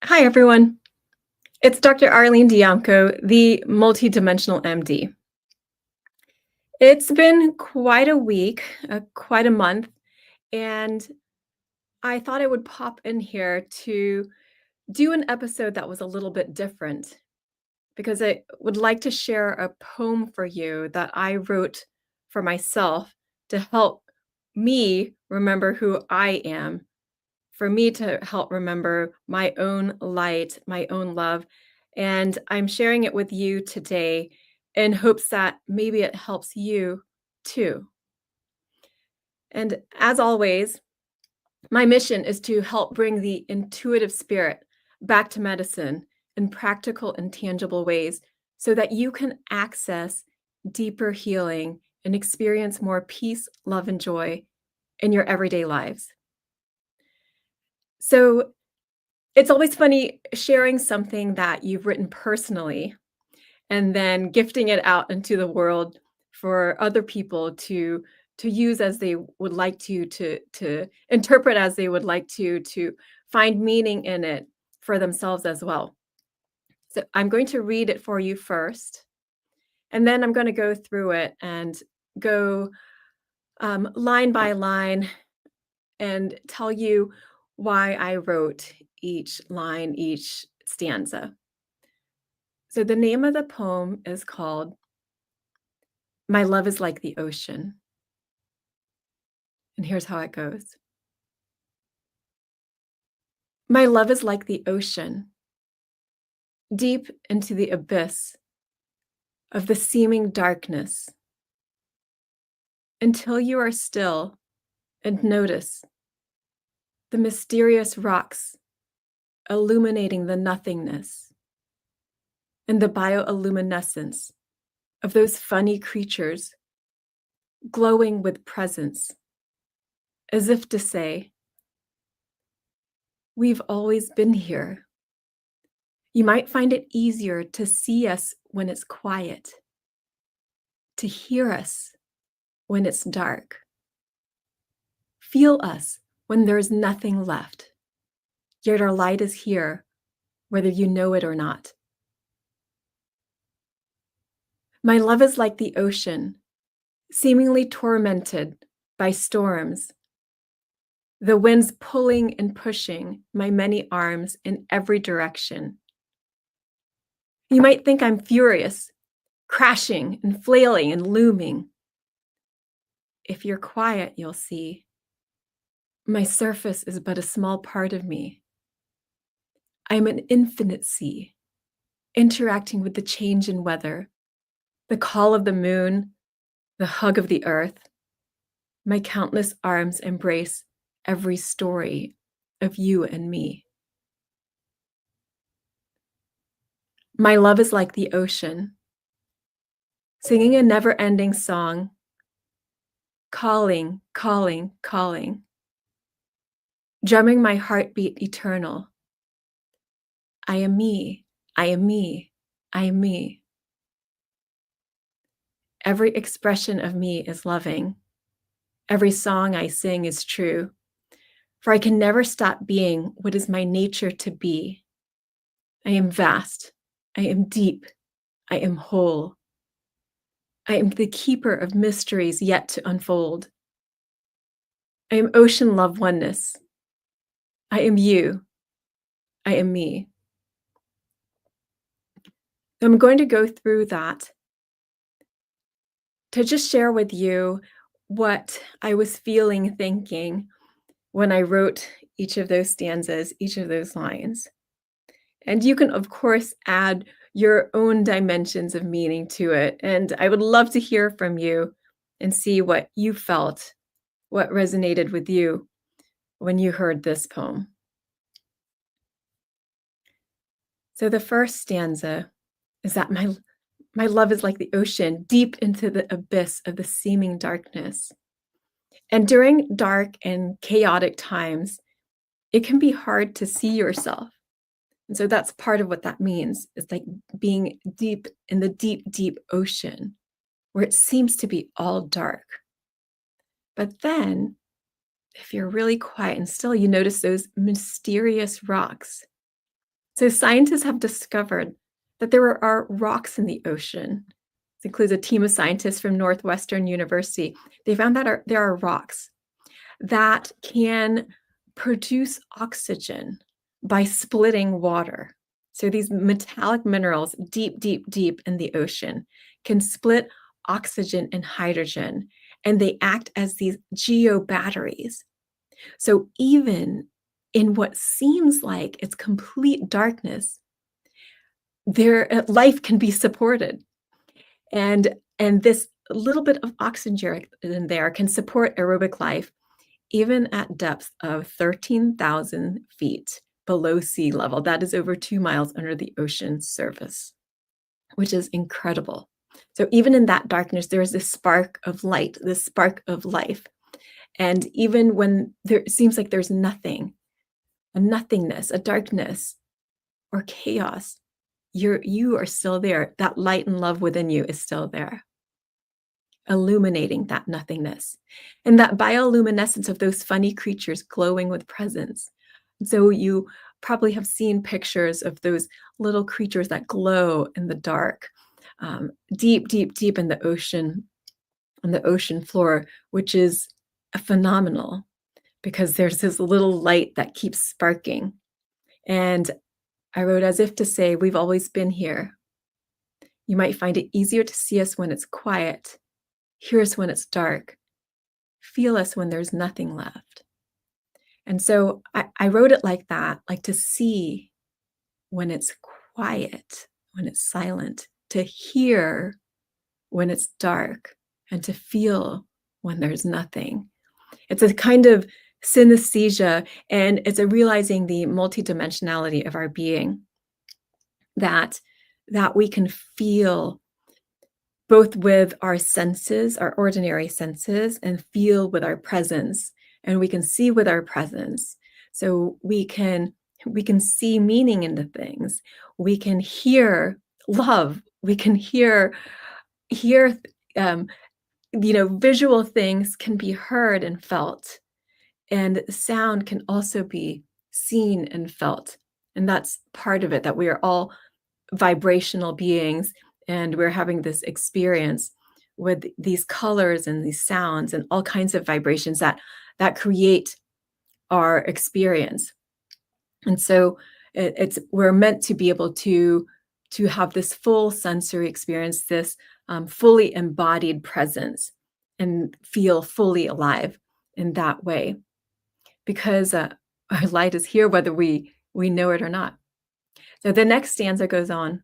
Hi, everyone. It's Dr. Arlene Diamco, the multidimensional MD. It's been quite a week, quite a month, and I thought I would pop in here to do an episode that was a little bit different because I would like to share a poem for you that I wrote for myself to help me remember who I am, for me to help remember my own light, my own love. And I'm sharing it with you today in hopes that maybe it helps you too. And as always, my mission is to help bring the intuitive spirit back to medicine in practical and tangible ways so that you can access deeper healing and experience more peace, love, and joy in your everyday lives. So, it's always funny sharing something that you've written personally and then gifting it out into the world for other people to use as they would like to interpret as they would like to find meaning in it for themselves as well. So I'm going to read it for you first, and then I'm going to go through it and go line by line and tell you why I wrote each line, each stanza. So the name of the poem is called My Love is Like the Ocean. And here's how it goes. My love is like the ocean, deep into the abyss of the seeming darkness, until you are still and notice the mysterious rocks illuminating the nothingness and the bioluminescence of those funny creatures glowing with presence, as if to say, we've always been here. You might find it easier to see us when it's quiet, to hear us when it's dark, feel us when there's nothing left. Yet our light is here, whether you know it or not. My love is like the ocean, seemingly tormented by storms, the winds pulling and pushing my many arms in every direction. You might think I'm furious, crashing and flailing and looming. If you're quiet, you'll see my surface is but a small part of me. I'm an infinite sea, interacting with the change in weather, the call of the moon, the hug of the earth. My countless arms embrace every story of you and me. My love is like the ocean, singing a never-ending song, calling, calling, calling, drumming my heartbeat eternal. I am me, I am me, I am me. Every expression of me is loving. Every song I sing is true, for I can never stop being what is my nature to be. I am vast, I am deep, I am whole. I am the keeper of mysteries yet to unfold. I am ocean love oneness. I am you, I am me. I'm going to go through that to just share with you what I was feeling, thinking when I wrote each of those stanzas, each of those lines. And you can, of course, add your own dimensions of meaning to it. And I would love to hear from you and see what you felt, what resonated with you when you heard this poem. So the first stanza is that my love is like the ocean, deep into the abyss of the seeming darkness. And during dark and chaotic times, it can be hard to see yourself. And so that's part of what that means. It's like being deep in the deep, deep ocean where it seems to be all dark. But then, if you're really quiet and still, you notice those mysterious rocks So scientists have discovered that there are rocks in the ocean. This includes a team of scientists from Northwestern University. They found that there are rocks that can produce oxygen by splitting water. So these metallic minerals deep, deep, deep in the ocean can split oxygen and hydrogen, and they act as these geobatteries. So even in what seems like it's complete darkness, life can be supported. And this little bit of oxygen in there can support aerobic life even at depths of 13,000 feet below sea level. That is over 2 miles under the ocean surface, which is incredible. So even in that darkness, there is this spark of light, this spark of life. And even when there seems like there's nothing, a nothingness, a darkness, or chaos, you are still there. That light and love within you is still there, illuminating that nothingness. And that bioluminescence of those funny creatures glowing with presence. So you probably have seen pictures of those little creatures that glow in the dark, deep, deep, deep in the ocean, on the ocean floor, which is phenomenal because there's this little light that keeps sparking. And I wrote, as if to say, we've always been here. You might find it easier to see us when it's quiet, hear us when it's dark, feel us when there's nothing left. And so I wrote it like that, like to see when it's quiet, when it's silent, to hear when it's dark, and to feel when there's nothing. It's a kind of synesthesia, and it's a realizing the multidimensionality of our being, that we can feel both with our senses, our ordinary senses, and feel with our presence, and we can see with our presence. So we can see meaning into things. We can hear love. We can hear visual things can be heard and felt, and sound can also be seen and felt. And that's part of it, that we are all vibrational beings, and we're having this experience with these colors and these sounds and all kinds of vibrations that create our experience. And so we're meant to be able to have this full sensory experience, this fully embodied presence, and feel fully alive in that way, because our light is here whether we know it or not. So the next stanza goes on,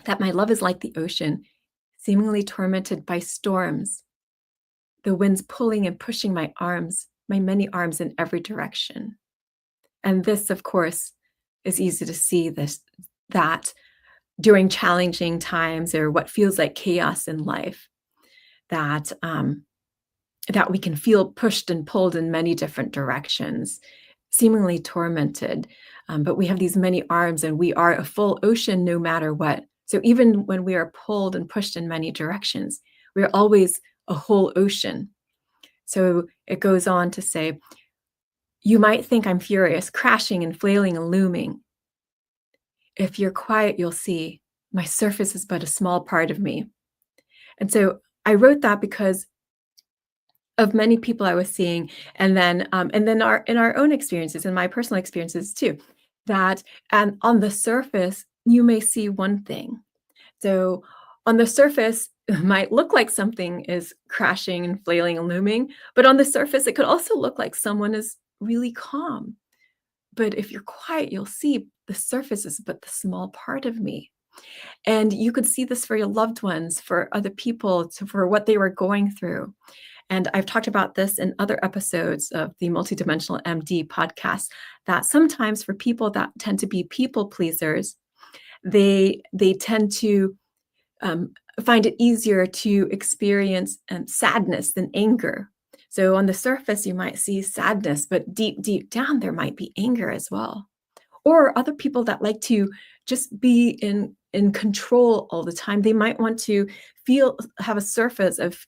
that my love is like the ocean, seemingly tormented by storms, the winds pulling and pushing my many arms in every direction. And this, of course, is easy to see that during challenging times or what feels like chaos in life, that we can feel pushed and pulled in many different directions, seemingly tormented. But we have these many arms, and we are a full ocean no matter what. So even when we are pulled and pushed in many directions, we're always a whole ocean. So it goes on to say, you might think I'm furious, crashing and flailing and looming. If you're quiet, you'll see my surface is but a small part of me. And so I wrote that because of many people I was seeing, and then in our own experiences, and my personal experiences too, that and on the surface you may see one thing. So on the surface, it might look like something is crashing and flailing and looming, but on the surface, it could also look like someone is really calm. But if you're quiet, you'll see the surface is but the small part of me. And you could see this for your loved ones, for other people, for what they were going through. And I've talked about this in other episodes of the MultiDimensional MD podcast, that sometimes for people that tend to be people pleasers, they tend to find it easier to experience sadness than anger. So on the surface, you might see sadness, but deep, deep down, there might be anger as well. Or other people that like to just be in control all the time, they might want to have a surface of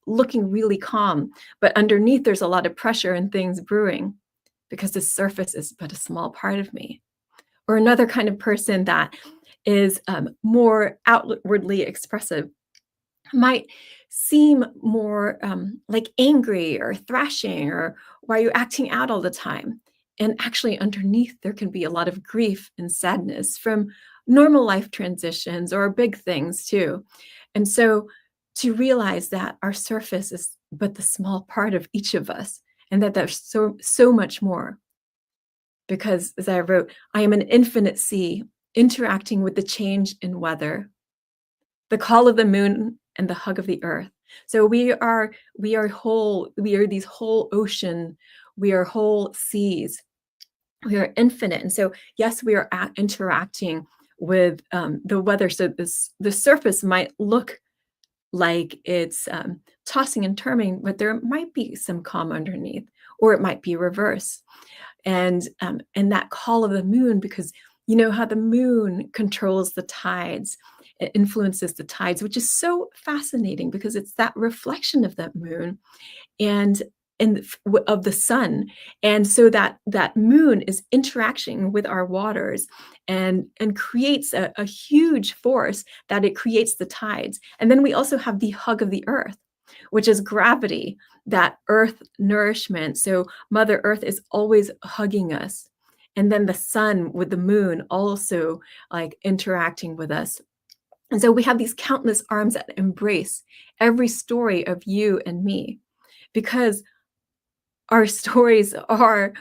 looking really calm, but underneath there's a lot of pressure and things brewing, because the surface is but a small part of me. or another kind of person that is more outwardly expressive might seem more like angry or thrashing, or why are you acting out all the time? And actually, underneath, there can be a lot of grief and sadness from normal life transitions or big things too. And so, to realize that our surface is but the small part of each of us, and that there's so much more. Because, as I wrote, I am an infinite sea interacting with the change in weather, the call of the moon and the hug of the earth. So we are whole, we are these whole ocean, we are whole seas, we are infinite. And so yes, we are interacting with the weather. So the surface might look like it's tossing and turning, but there might be some calm underneath, or it might be reverse. And that call of the moon, because you know how the moon controls the tides, it influences the tides, which is so fascinating because it's that reflection of that moon and of the sun. And so that moon is interacting with our waters and creates a huge force that it creates the tides. And then we also have the hug of the earth, which is gravity, that earth nourishment. So Mother Earth is always hugging us. And then the sun with the moon also like interacting with us. And so we have these countless arms that embrace every story of you and me, because our stories are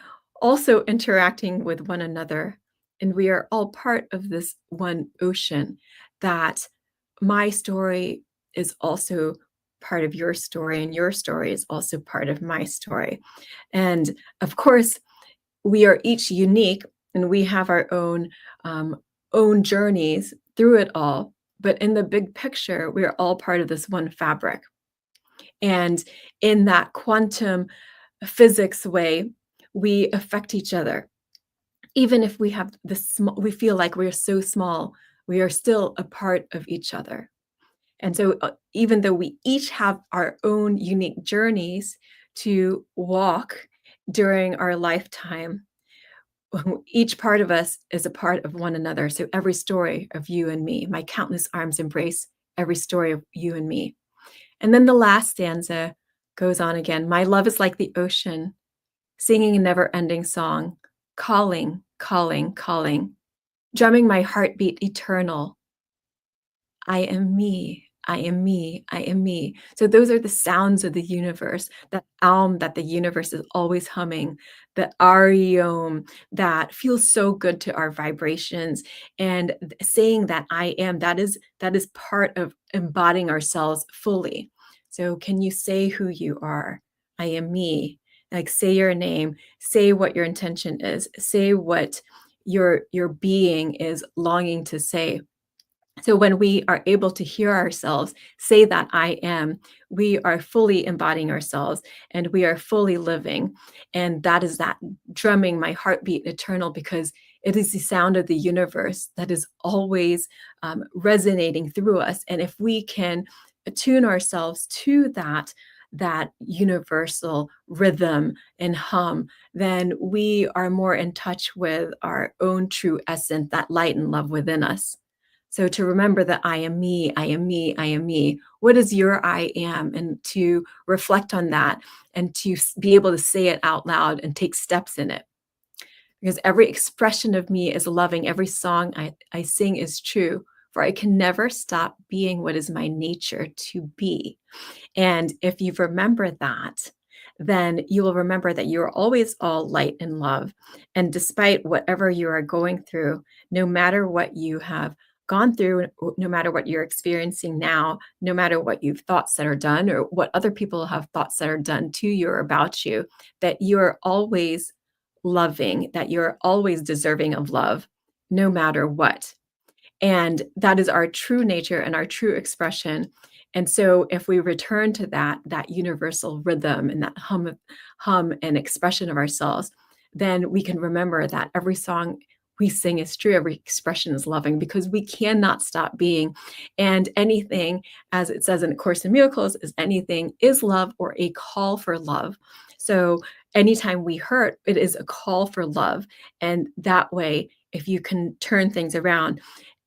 also interacting with one another. And we are all part of this one ocean, that my story is also part of your story, and your story is also part of my story. And of course, we are each unique, and we have our own journeys through it all. But in the big picture, we are all part of this one fabric. And in that quantum physics way, we affect each other. Even if we have this small, we feel like we're so small, we are still a part of each other. And so, even though we each have our own unique journeys to walk during our lifetime, each part of us is a part of one another. So, every story of you and me, my countless arms embrace every story of you and me. And then the last stanza goes on again. My love is like the ocean, singing a never ending song, calling, calling, calling, drumming my heartbeat eternal. I am me. I am me. I am me. So those are the sounds of the universe, that that the universe is always humming, the ariom that feels so good to our vibrations. And saying that I am, that is part of embodying ourselves fully. So can you say who you are? I am me. Like, say your name, say what your intention is, say what your being is longing to say. So when we are able to hear ourselves say that I am, we are fully embodying ourselves, and we are fully living. And that is that drumming my heartbeat eternal, because it is the sound of the universe that is always resonating through us. And if we can attune ourselves to that universal rhythm and hum, then we are more in touch with our own true essence, that light and love within us. So to remember that I am me, I am me, I am me. What is your I am? And to reflect on that, and to be able to say it out loud and take steps in it. Because every expression of me is loving. Every song I sing is true. For I can never stop being what is my nature to be. And if you remember that, then you will remember that you're always all light and love. And despite whatever you are going through, no matter what you have gone through, no matter what you're experiencing now, no matter what you've thoughts that are done, or what other people have thoughts that are done to you or about you, that you're always loving, that you're always deserving of love, no matter what. And that is our true nature and our true expression. And so if we return to that universal rhythm and that hum and expression of ourselves, then we can remember that every song we sing is true, every expression is loving, because we cannot stop being. And anything, as it says in A Course in Miracles, is anything is love, or a call for love. So anytime we hurt, it is a call for love. And that way, if you can turn things around.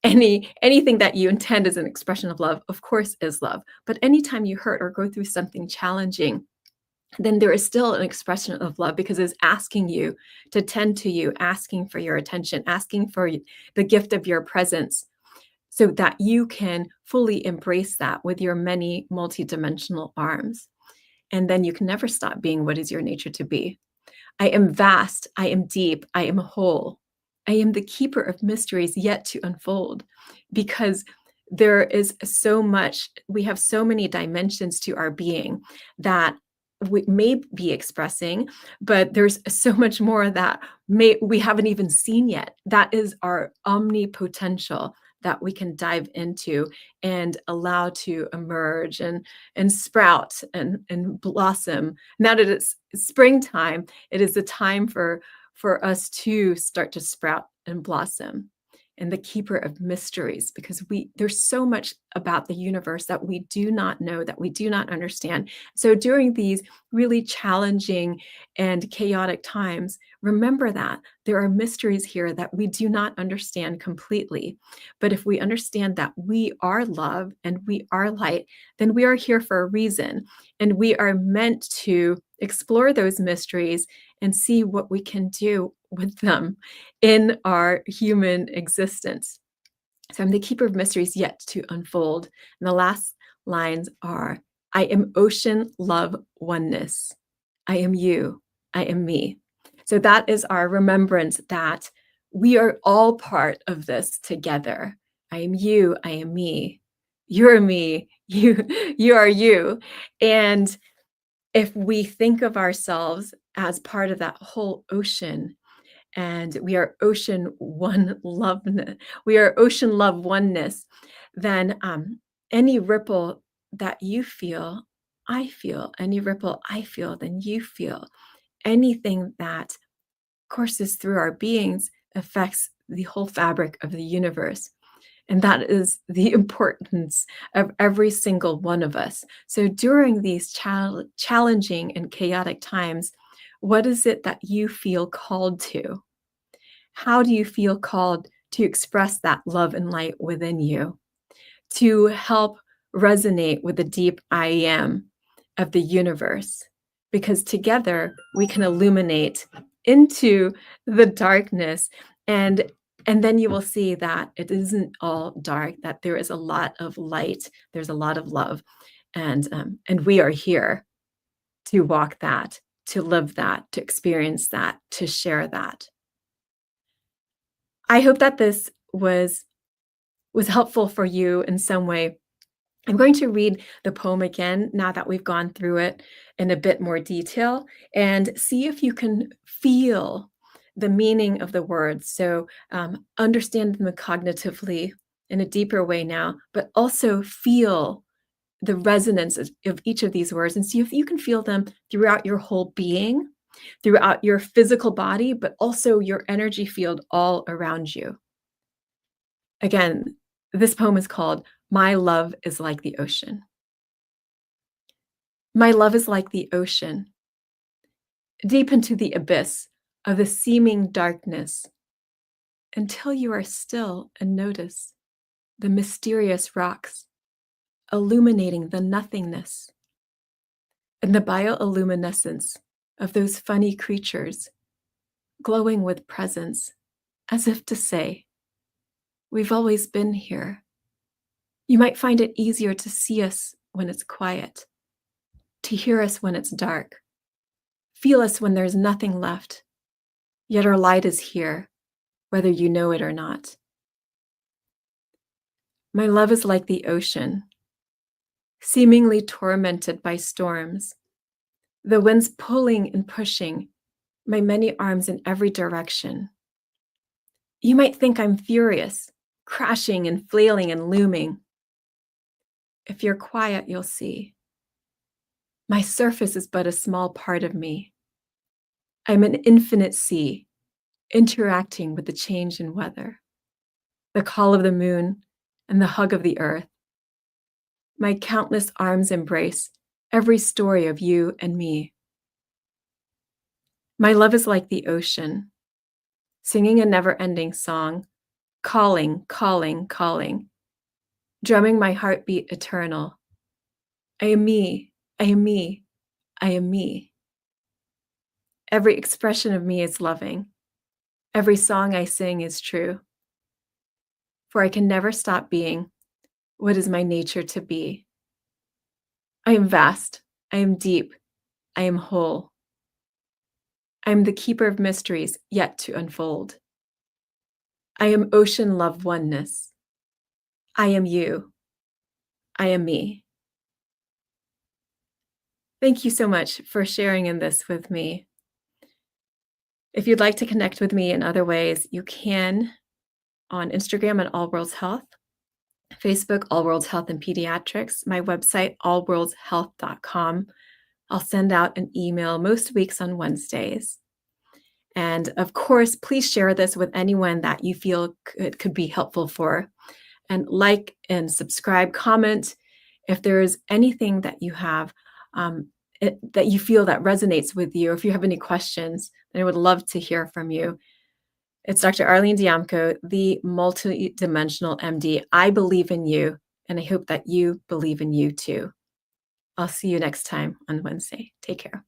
Anything that you intend as an expression of love, of course, is love. But anytime you hurt or go through something challenging, then there is still an expression of love because it's asking you to tend to you, asking for your attention, asking for the gift of your presence so that you can fully embrace that with your many multidimensional arms. And then you can never stop being what is your nature to be. I am vast, I am deep, I am whole. I am the keeper of mysteries yet to unfold because there is so much, we have so many dimensions to our being that we may be expressing, but there's so much more that we haven't even seen yet. That is our omnipotential that we can dive into and allow to emerge and sprout and blossom. Now that it's springtime, it is the time for us to start to sprout and blossom and the keeper of mysteries because there's so much about the universe that we do not know, that we do not understand. So during these really challenging and chaotic times, remember that there are mysteries here that we do not understand completely. But if we understand that we are love and we are light, then we are here for a reason. And we are meant to explore those mysteries and see what we can do with them in our human existence. So I'm the keeper of mysteries yet to unfold. And the last lines are, I am ocean, love, oneness. I am you. I am me. So that is our remembrance that we are all part of this together. I am you. I am me. You're me. You are you. And if we think of ourselves as part of that whole ocean, and we are ocean one loveness, we are ocean love oneness, then any ripple that you feel, I feel. Any ripple I feel, then you feel. Anything that courses through our beings affects the whole fabric of the universe. And that is the importance of every single one of us. So during these challenging and chaotic times, what is it that you feel called to? How do you feel called to express that love and light within you, to help resonate with the deep I am of the universe? Because together we can illuminate into the darkness, and then you will see that it isn't all dark, that there is a lot of light, there's a lot of love, and we are here to walk that, to live that, to experience that, to share that. I hope that this was helpful for you in some way. I'm going to read the poem again now that we've gone through it in a bit more detail and see if you can feel the meaning of the words. So understand them cognitively in a deeper way now, but also feel the resonance of each of these words and see if you can feel them throughout your whole being, throughout your physical body, but also your energy field all around you. Again, this poem is called My Love is Like the Ocean. My love is like the ocean, deep into the abyss of the seeming darkness, until you are still and notice the mysterious rocks illuminating the nothingness and the bioluminescence of those funny creatures glowing with presence, as if to say, we've always been here. You might find it easier to see us when it's quiet, to hear us when it's dark, feel us when there's nothing left, yet our light is here, whether you know it or not. My love is like the ocean, seemingly tormented by storms, the winds pulling and pushing my many arms in every direction. You might think I'm furious, crashing and flailing and looming. If you're quiet, you'll see. My surface is but a small part of me. I'm an infinite sea, interacting with the change in weather, the call of the moon, and the hug of the earth. My countless arms embrace every story of you and me. My love is like the ocean, singing a never-ending song, calling, calling, calling, drumming my heartbeat eternal. I am me, I am me, I am me. Every expression of me is loving. Every song I sing is true. For I can never stop being what is my nature to be. I am vast, I am deep, I am whole. I am the keeper of mysteries yet to unfold. I am ocean love oneness. I am you. I am me. Thank you so much for sharing in this with me. If you'd like to connect with me in other ways, you can on Instagram at All Worlds Health, Facebook, All Worlds Health and Pediatrics, my website, allworldshealth.com. I'll send out an email most weeks on Wednesdays. And of course, please share this with anyone that you feel could be helpful for. And like and subscribe, comment if there is anything that you have that you feel that resonates with you. If you have any questions, then I would love to hear from you. It's Dr. Arlene Diamco, the MultiDimensional MD. I believe in you, and I hope that you believe in you too. I'll see you next time on Wednesday. Take care.